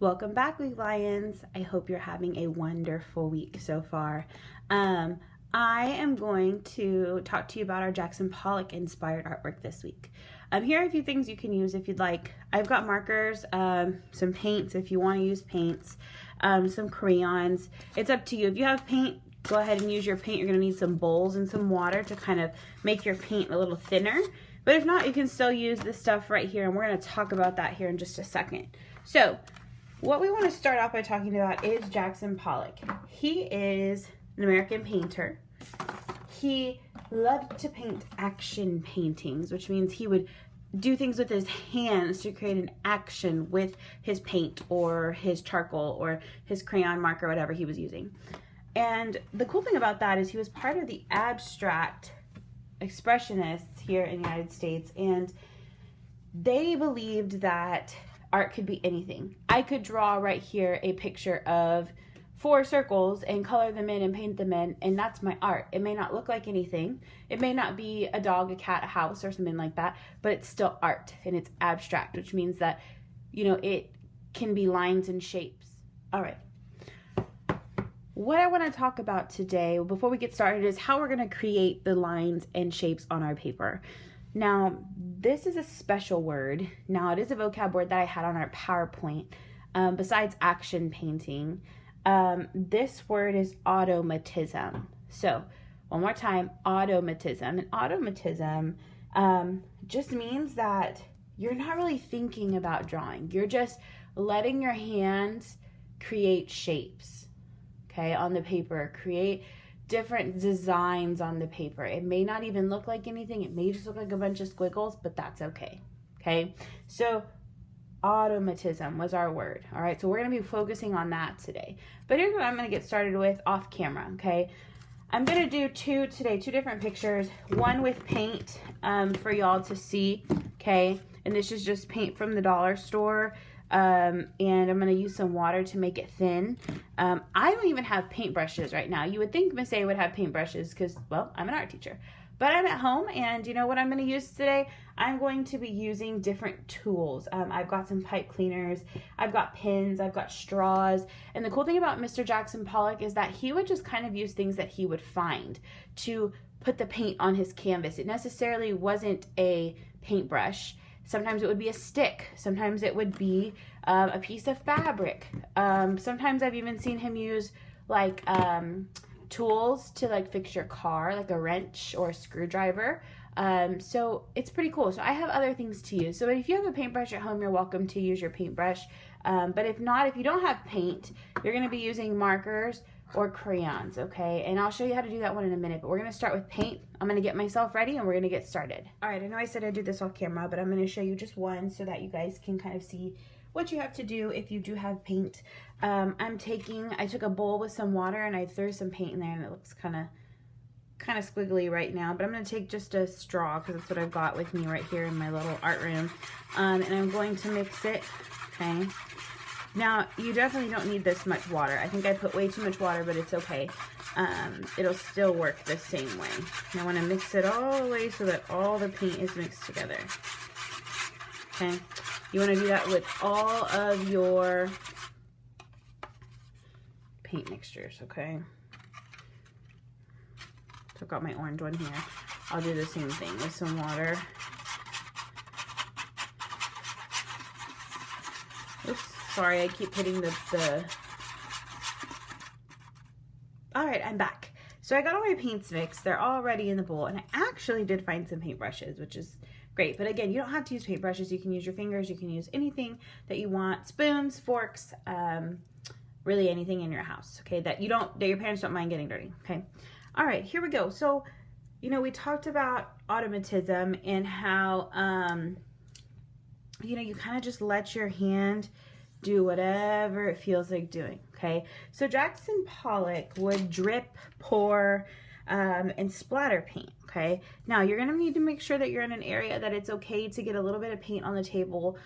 Welcome back, Week Lions. I hope you're having a wonderful week so far. I am going to talk to you about our Jackson Pollock inspired artwork this week. Here are a few things you can use if you'd like. I've got markers, some paints if you want to use paints, some crayons. It's up to you. If you have paint, go ahead and use your paint. You're going to need some bowls and some water to kind of make your paint a little thinner. But if not, you can still use this stuff right here, and we're going to talk about that here in just a second. So, what we want to start off by talking about is Jackson Pollock. He is an American painter. He loved to paint action paintings, which means he would do things with his hands to create an action with his paint or his charcoal or his crayon marker, whatever he was using. And the cool thing about that is he was part of the abstract expressionists here in the United States, and they believed that art could be anything. I could draw right here a picture of 4 circles and color them in and paint them in, and that's my art. It may not look like anything. It may not be a dog, a cat, a house, or something like that, but it's still art, and it's abstract, which means that, you know, it can be lines and shapes. All right. What I want to talk about today, before we get started, is how we're going to create the lines and shapes on our paper. Now, this is a special word. Now, it is a vocab word that I had on our PowerPoint. Besides action painting, this word is automatism. So, one more time, automatism. And automatism just means that you're not really thinking about drawing. You're just letting your hands create shapes, okay, on the paper, create different designs on the paper. It may not even look like anything. It may just look like a bunch of squiggles, but that's okay. Okay, so automatism was our word. All right, so we're going to be focusing on that today. But here's what I'm going to get started with off camera. Okay, I'm going to do two different pictures. One with paint for y'all to see. Okay, and this is just paint from the dollar store. And I'm going to use some water to make it thin. I don't even have paintbrushes right now. You would think Miss A would have paintbrushes because, well, I'm an art teacher. But I'm at home, and you know what I'm going to use today? I'm going to be using different tools. I've got some pipe cleaners, I've got pins, I've got straws. And the cool thing about Mr. Jackson Pollock is that he would just kind of use things that he would find to put the paint on his canvas. It necessarily wasn't a paintbrush. Sometimes it would be a stick. Sometimes it would be a piece of fabric. Sometimes I've even seen him use like tools to like fix your car, like a wrench or a screwdriver. So it's pretty cool. So I have other things to use. So if you have a paintbrush at home, you're welcome to use your paintbrush. But if not, if you don't have paint, you're going to be using markers or crayons, okay? And I'll show you how to do that one in a minute, but we're gonna start with paint. I'm gonna get myself ready and we're gonna get started. All right, I know I said I'd do this off camera, but I'm gonna show you just one so that you guys can kind of see what you have to do if you do have paint. I took a bowl with some water and I threw some paint in there, and it looks kind of squiggly right now, but I'm gonna take just a straw because that's what I've got with me right here in my little art room. And I'm going to mix it, okay? Now, you definitely don't need this much water. I think I put way too much water, but it's okay. It'll still work the same way. And I want to mix it all the way so that all the paint is mixed together. Okay? You want to do that with all of your paint mixtures, okay? So I've got my orange one here. I'll do the same thing with some water. Oops. Sorry, I keep hitting the... All right, I'm back. So I got all my paints mixed. They're all ready in the bowl, and I actually did find some paintbrushes, which is great. But again, you don't have to use paintbrushes. You can use your fingers. You can use anything that you want. Spoons, forks, really anything in your house, okay, that your parents don't mind getting dirty, okay? All right, here we go. So, you know, we talked about automatism and how, you know, you kind of just let your hand do whatever it feels like doing, okay? So Jackson Pollock would drip, pour, and splatter paint, okay? Now, you're gonna need to make sure that you're in an area that it's okay to get a little bit of paint on the table.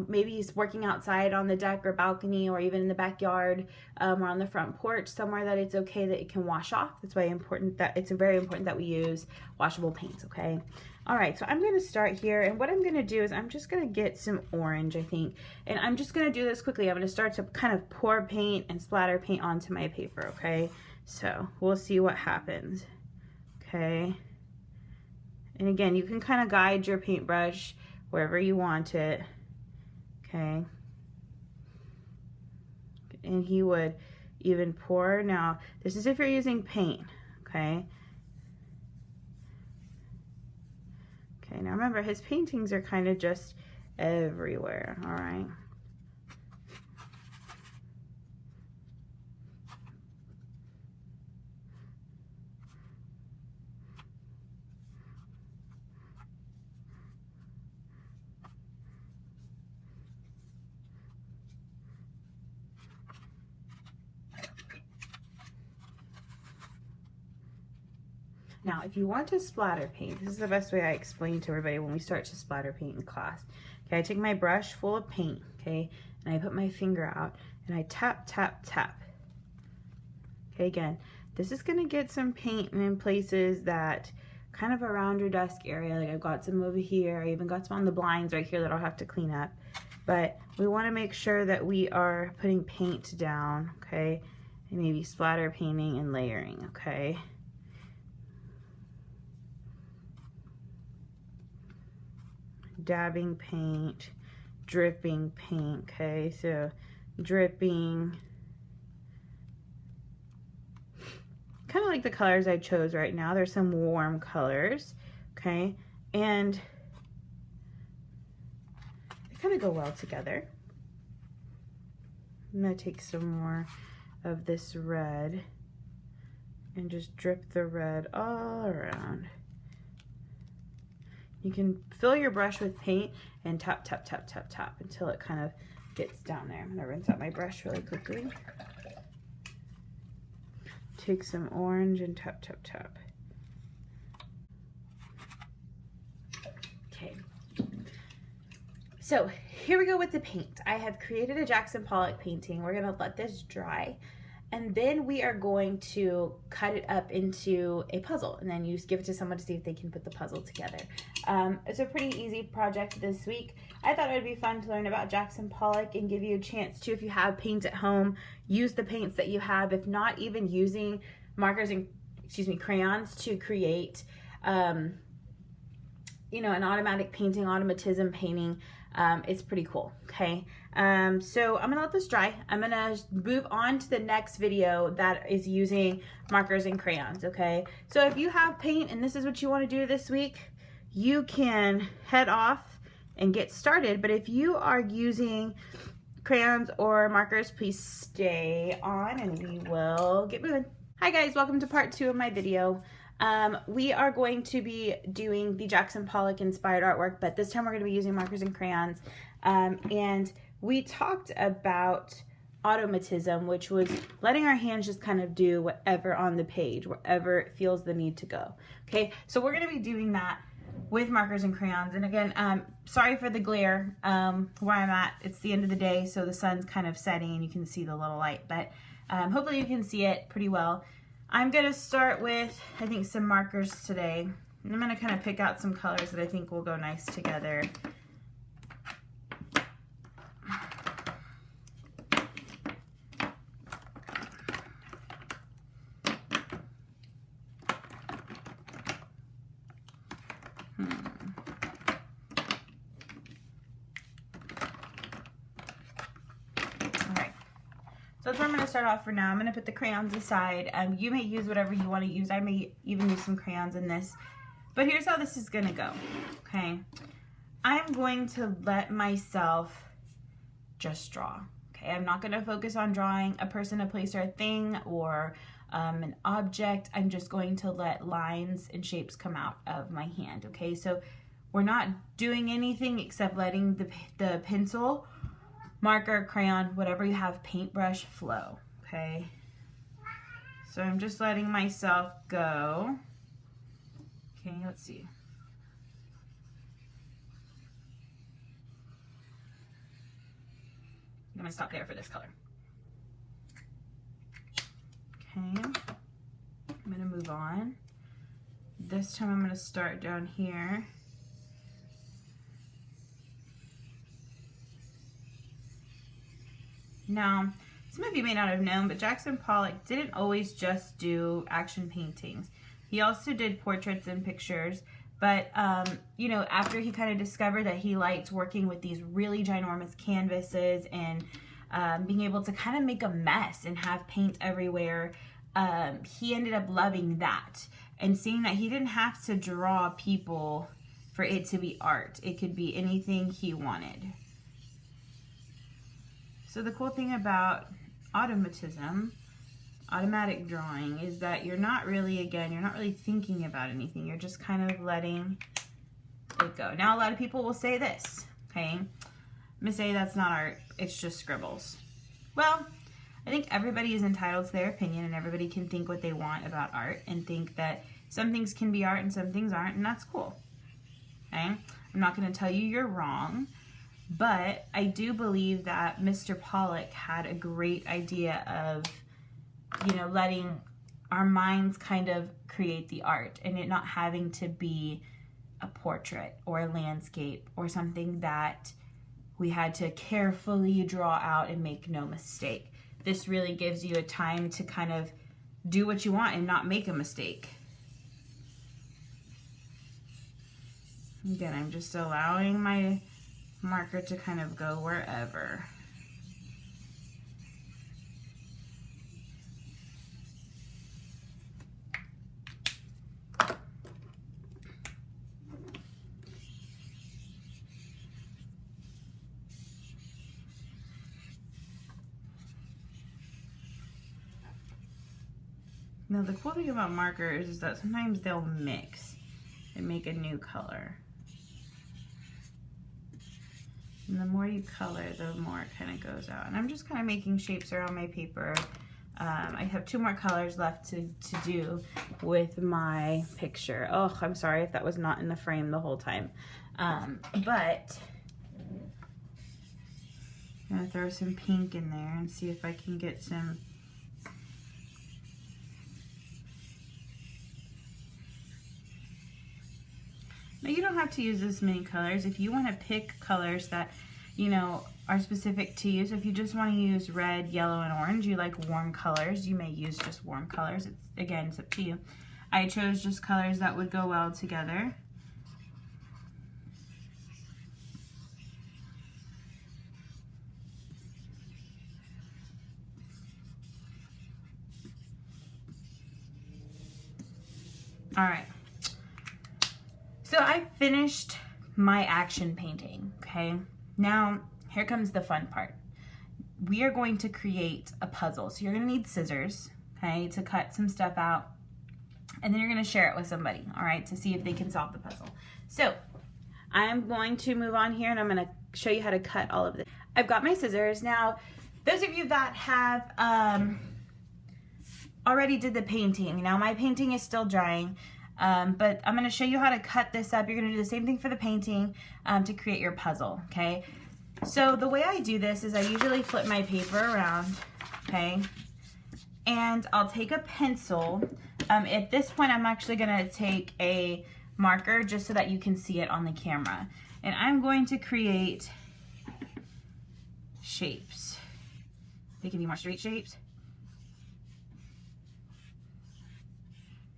Maybe he's working outside on the deck or balcony or even in the backyard or on the front porch, somewhere that it's okay that it can wash off. That's why it's very important that we use washable paints, okay? All right, so I'm going to start here, and what I'm going to do is I'm just going to get some orange, I think, and I'm just going to do this quickly. I'm going to start to kind of pour paint and splatter paint onto my paper, okay? So we'll see what happens, okay? And again, you can kind of guide your paintbrush wherever you want it, okay? And he would even pour. Now, this is if you're using paint, okay? Okay, now remember, his paintings are kind of just everywhere, all right? Now, if you want to splatter paint, this is the best way I explain to everybody when we start to splatter paint in class. Okay, I take my brush full of paint, okay, and I put my finger out and I tap, tap, tap. Okay, again, this is gonna get some paint in places that kind of around your desk area. Like I've got some over here. I even got some on the blinds right here that I'll have to clean up. But we wanna make sure that we are putting paint down, okay, and maybe splatter painting and layering, okay. Dabbing paint, dripping paint, okay, so dripping, kind of like the colors I chose right now. There's some warm colors, okay, and they kind of go well together. I'm gonna take some more of this red and just drip the red all around. You can fill your brush with paint and tap, tap, tap, tap, tap until it kind of gets down there. I'm gonna rinse out my brush really quickly. Take some orange and tap, tap, tap. Okay. So here we go with the paint. I have created a Jackson Pollock painting. We're gonna let this dry. And then we are going to cut it up into a puzzle, and then you just give it to someone to see if they can put the puzzle together. It's a pretty easy project this week. I thought it would be fun to learn about Jackson Pollock and give you a chance to, if you have paint at home, use the paints that you have. If not, even using markers and, crayons to create, an automatic painting, automatism painting. It's pretty cool, okay? So I'm gonna let this dry. I'm gonna move on to the next video that is using markers and crayons, okay? So if you have paint and this is what you wanna do this week, you can head off and get started. But if you are using crayons or markers, please stay on and we will get moving. Hi guys, welcome to part 2 of my video. We are going to be doing the Jackson Pollock inspired artwork, but this time we're going to be using markers and crayons. And we talked about automatism, which was letting our hands just kind of do whatever on the page, wherever it feels the need to go. Okay, so we're going to be doing that with markers and crayons. And again, sorry for the glare where I'm at. It's the end of the day, so the sun's kind of setting and you can see the little light, but hopefully you can see it pretty well. I'm going to start with, I think, some markers today. And I'm going to kind of pick out some colors that I think will go nice together. So that's where I'm going to start off for now. I'm going to put the crayons aside. You may use whatever you want to use. I may even use some crayons in this. But here's how this is going to go, okay? I'm going to let myself just draw, okay? I'm not going to focus on drawing a person, a place, or a thing, or an object. I'm just going to let lines and shapes come out of my hand, okay? So we're not doing anything except letting the pencil, marker, crayon, whatever you have, paintbrush flow, okay? So I'm just letting myself go. Okay, let's see. I'm gonna stop there for this color. Okay, I'm gonna move on. This time I'm going to start down here. Now, some of you may not have known, but Jackson Pollock didn't always just do action paintings. He also did portraits and pictures, but you know, after he kind of discovered that he liked working with these really ginormous canvases and being able to kind of make a mess and have paint everywhere, he ended up loving that and seeing that he didn't have to draw people for it to be art. It could be anything he wanted. So the cool thing about automatic drawing, is that you're not really thinking about anything. You're just kind of letting it go. Now, a lot of people will say this, okay? Miss A, that's not art. It's just scribbles. Well, I think everybody is entitled to their opinion, and everybody can think what they want about art and think that some things can be art and some things aren't, and that's cool, okay? I'm not going to tell you you're wrong. But I do believe that Mr. Pollock had a great idea of, you know, letting our minds kind of create the art and it not having to be a portrait or a landscape or something that we had to carefully draw out and make no mistake. This really gives you a time to kind of do what you want and not make a mistake. Again, I'm just allowing my marker to kind of go wherever. Now the cool thing about markers is that sometimes they'll mix and make a new color. And the more you color, the more it kind of goes out. And I'm just kind of making shapes around my paper. I have 2 more colors left to do with my picture. Oh, I'm sorry if that was not in the frame the whole time. But I'm gonna throw some pink in there and see if I can get some. Now you don't have to use this many colors. If you want to pick colors that, you know, are specific to you. So if you just want to use red, yellow, and orange, you like warm colors, you may use just warm colors. It's up to you. I chose just colors that would go well together. All right. So I finished my action painting, okay? Now, here comes the fun part. We are going to create a puzzle. So you're gonna need scissors, okay, to cut some stuff out. And then you're gonna share it with somebody, all right, to see if they can solve the puzzle. So I'm going to move on here and I'm gonna show you how to cut all of this. I've got my scissors. Now, those of you that have already did the painting, now my painting is still drying. But I'm going to show you how to cut this up. You're going to do the same thing for the painting to create your puzzle, okay? So the way I do this is I usually flip my paper around, okay? And I'll take a pencil. At this point, I'm actually going to take a marker just so that you can see it on the camera. And I'm going to create shapes. They can be more straight shapes.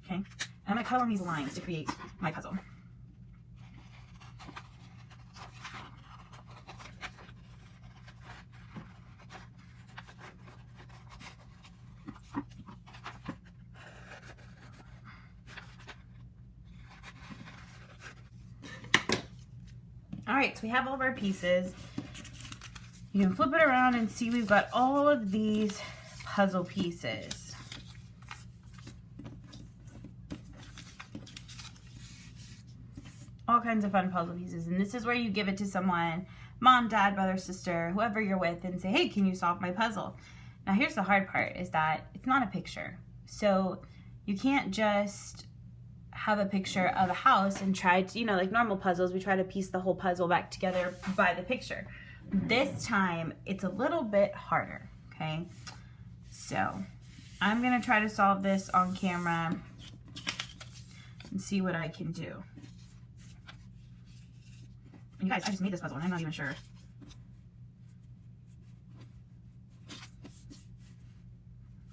Okay. I'm going to color in these lines to create my puzzle. All right, so we have all of our pieces. You can flip it around and see we've got all of these puzzle pieces. All kinds of fun puzzle pieces, and this is where you give it to someone, mom, dad, brother, sister, whoever you're with, and say, hey, can you solve my puzzle? Now here's the hard part, is that it's not a picture. So you can't just have a picture of a house and try to, you know, like normal puzzles, we try to piece the whole puzzle back together by the picture. This time, it's a little bit harder, okay? So I'm gonna try to solve this on camera. and see what I can do. And you guys, I just made this puzzle and I'm not even sure.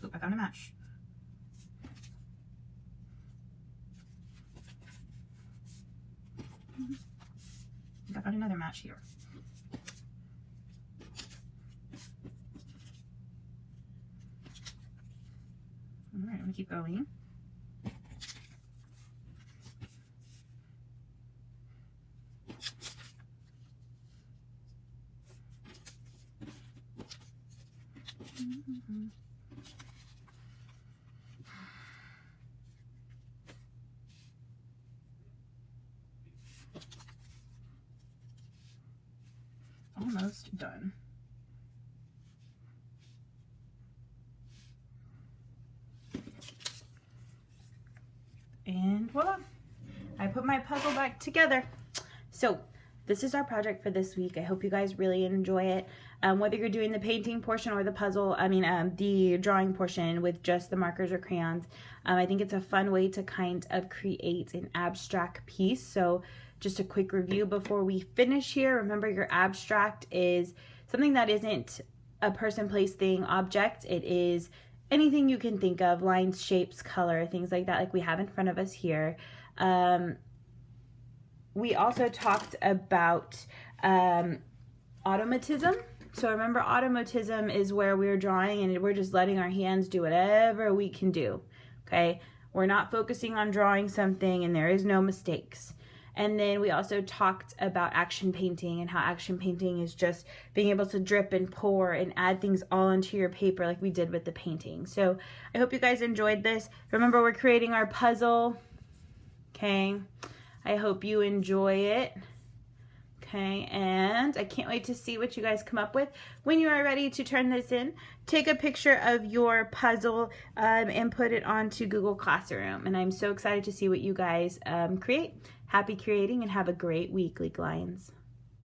Oop, I found a match. I found another match here. All right, I'm gonna keep going. Almost done. And voila, I put my puzzle back together. So this is our project for this week. I hope you guys really enjoy it. Whether you're doing the painting portion or the puzzle, the drawing portion with just the markers or crayons, I think it's a fun way to kind of create an abstract piece. So just a quick review before we finish here. Remember, your abstract is something that isn't a person, place, thing, object. It is anything you can think of, lines, shapes, color, things like that, like we have in front of us here. We also talked about automatism. So remember, automatism is where we're drawing and we're just letting our hands do whatever we can do, okay? We're not focusing on drawing something and there is no mistakes. And then we also talked about action painting and how action painting is just being able to drip and pour and add things all into your paper like we did with the painting. So I hope you guys enjoyed this. Remember, we're creating our puzzle, okay? I hope you enjoy it. Okay, and I can't wait to see what you guys come up with. When you are ready to turn this in, take a picture of your puzzle and put it onto Google Classroom. And I'm so excited to see what you guys create. Happy creating and have a great week, League Lions.